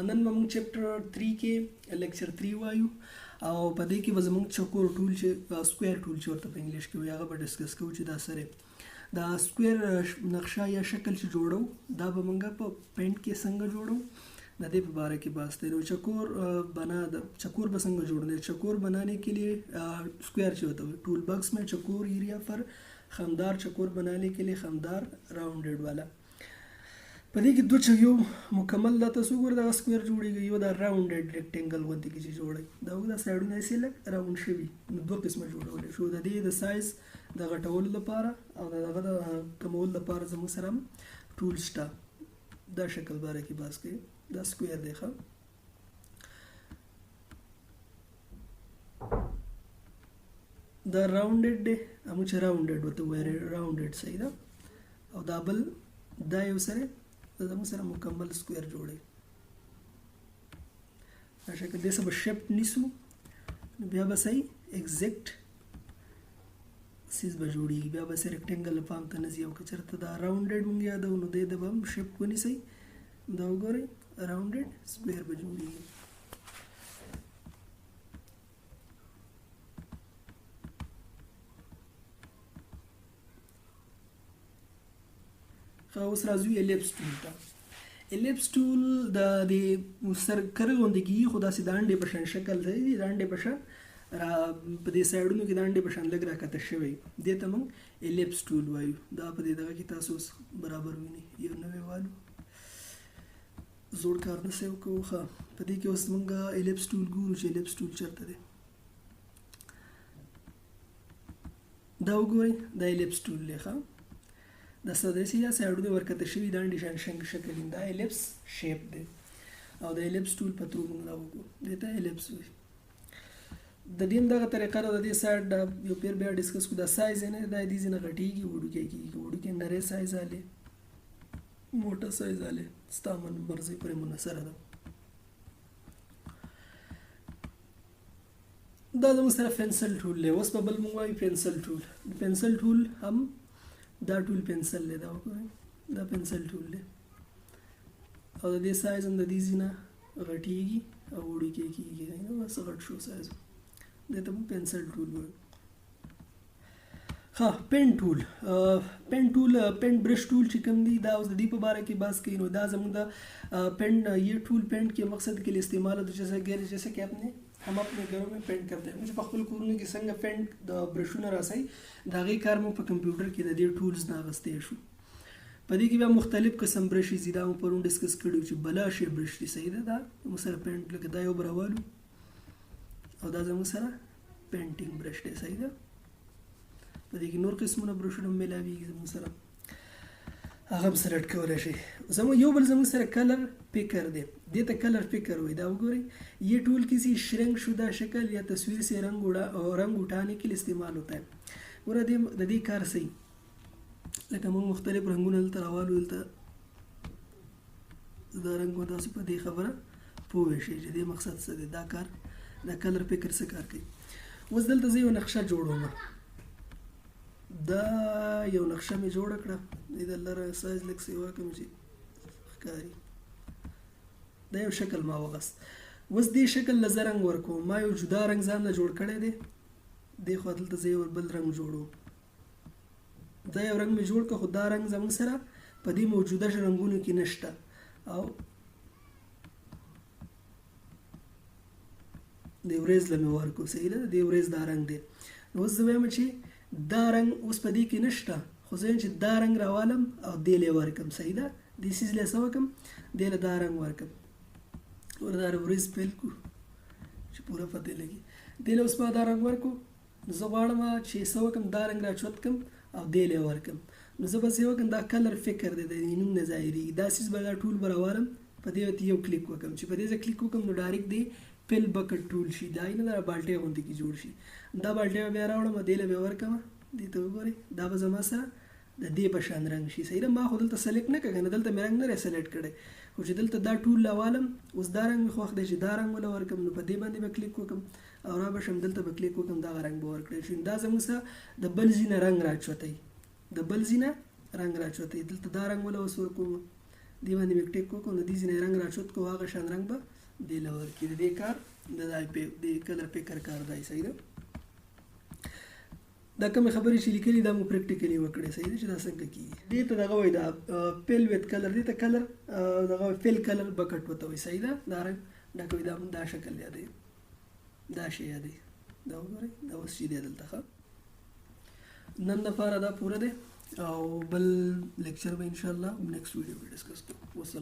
نن به موږ چپټر 3 کې لیکچر 3 وایو او په دې کې به زموږ چکور ټول چې سکویر ټول چې ورته په انګلیش کې وایي هغه به ډسکس کوو چې دا سره دا سکویر نقشه یا شکل چې جوړو دا به موږ په پینټ کې څنګه جوړو د دې په باره کې بحث دی. چکور به څنګه جوڑنے چکور بنانے کے لیے اسکوائر جو ہوتا ہے ٹول باکس میں چکور ایریا پر خمدار چکور بنانے کے لیے خمدار راؤنڈیڈ والا په دې کې دوه یو مکمل دا تاسو ګور دا سکویر جوړیږي یو دا راوندډ ریکټنګل غوندې کې چې جوړي دا وګړه سایډونه یې لګ راوند شوی نو دوه قسمه جوړول شو د دې د سایز د غټولو لپاره او دغه د کمولو لپاره زموږ سره ټول شته. دا شکل باره کې بحث کوي دا سکویر دی ښه دا راوندډ دی همو چې راوندډ ورته وایي راوندډ صحیح ده او دا بل دا یو سره دا زموږ سره مکمل سکویر جوړي دا شکل دې سبا شیپ نیسو بیا به صحیح ایگزیکټ سیز به جوړیږي بیا به سره ریکټنګل پام ته نزي او که چېرته دا راوندډ مونږ یادو نو دې د به هم شیپ ونیسئ دا وګورئ راوندډ سکویر به جوړیږي. اوس راځو الیپس ټول ته. الیپس ټول د سر کره غوندګي خو داسې د انډې په شان شکل دی د انډې په شان په دې سایډونو کې د انډې په شان لږ راکته شوی دې ته موږ الیپس ټول وایو. دا په دې دغه کې تاسو برابر وینئ یو نوی والو زوړ کار نسئ وکړو ښه په دې کې اوس موږ الیپس ټول ګورو چې الیپس ټول چېرته دی دا وګورئ دا الیپس ټول دی ښه د سداسي یا سایډونه ورکته شوي د انډې شان شکل دا الیپس شیپ دی او د الیپس ټول په ترو موږ دا وګورو دې ته الیپس وایي. د دې دغه طریقه د دې سایډ یو پیر بیا ډسکس کو دا سایز نه دا دې ځنه غټیږي وړوکی نری سایز आले موټا سایز आले ستامن مرزي پر منحصر ده. دا زموږ سره پنسل ټول له اوس په بل موږ وایو پنسل ټول هم دا ټول پنسل له دا وګورئ دا پنسل ټول له او د دې سایز هم د دې ځنه غټیږي او وړوکی کیږي نو بس غټ شو سایز دې ته پنسل ټول وایو. ها پین ټول برش ټول چې کوم دی دا اوس د دې په باره کې بحث کوي. نو دا زموږ د پین یہ ټول پینٹ کے مقصد کے لیے استعمال ہوتا ہے جیسے کہ हम अपने घरों में पेंट करते हैं मुझे خپل کورونو کې څنګه پینټ د برشونو راسي دا غي کار مو په کمپیوټر کې د دې ټولز نه غستې شو. په دې کې به مختلف قسم برشي زیاده مو پرون ډسکس کړو چې بلا شی برش دي صحیح ده دا مو سره پینټ لکه دا یو براوالو او دا زموږ سره پینټینګ برش دی صحیح ده. په دې کې نور قسمونه برشونه ملاويږي زموږ سره هغه هم سره کولای شي. یو بل زموږ سره کلر پیکر دی دې ته کلر پیکر وایي. دا وګورئ یہ ٹول کسی شرنک شدہ شکل یا تصویر سے رنگ اٹھانے کے لیے استعمال ہوتا ہے. ګوره د دې کار صحیح لکه موږ مختلف رنګونه دلته راوالو دلته دا رنګ تاسو په دې خبره پوه شئ چې دې مقصد څه دی. دا کار دا کلر پیکر څه کار کوي. اوس دلته زه یو نقشه جوړوم دا یو نقشه مې جوړه کړه دې د لره سایز لږ سیوا کوم چې ښکاري دا یو شکل ما وغست. اوس دې شکل له زه رنګ ورکوم ما یو جدا رنګ ځان له جوړ کړی دی دې خوا دلته زه یو بل رنګ جوړوم دا یو رنګ مې جوړ کړه خو دا رنګ زموږ سره په دې موجوده رنګونو کې نشته او د ورېز له مې ورکو صحیح ده د ورېز دا رنګ دی. نو اوس زه وایم چې دا رنګ اوس په دې کې نشته خو زه چې دا رنګ راوالم او دې له ورکم صحیح ده دې سیز له څه وکم دې له دا رنګ ورکم وردا ورېز پیل کو چې پوره پته لګي دې له اوس ما دا رنګ ورکو زه غواړم چې څه وکم دا رنګ راچوت کم او دې له ورکم نو زه بس یو وکم دا کلر فکر دی د نوم نه ظاهري دا سیز به دا ټول براوالم په دې یو کلیک وکم چې په دې ځکه کلیک وکم نو ډایرکټ دی پل بکټ ټول شي دا نه دا بالټي غوندې کی جوړ شي دا بالټي بیا راوړم دې له ورکم دې ته وګورئ دا به زما سره د دې په شان رنګ شي صحیح ده. ما خو دلته سلیکټ نه کړم دلته مې رنګ نه سلیکټ کړی خو چې دلته دا ټول لاوالم اوس دا رنګ مې خوښ دی چې دا رنګ ولا ورکم نو په دې باندې به کلیک وکم او را به شم دلته به کلیک وکم دا رنګ به ورکړی شي. دا زموږ سره د بل ځینه رنګ راچوتی دلته دا رنګ ولا اوس ورکوم دی باندې مې ټیک وکړو نو دې ځینې رنګ راچوت کو هغه شان رنګ به دی لور کې د دې کار د کلر پیکر کار دی صحیح ده دا کوم خبرې چې لیکلي دا مو پریکټیکلی وکړي صحیح ده چې دا څنګه کیږي دې ته دغه وایي دا پیل ویت کلر دې ته کلر دغه فیل کلر بکټ وته وایي صحیح ده دا رنګ دا کوي دا شکل یادې دا شی یادې دا وګورئ دا اوس چې دی دلته ښه نن لپاره دا پوره دی او بل لیکچر به ان شاء الله نیکسټ ویډیو کې ډسکس کوو.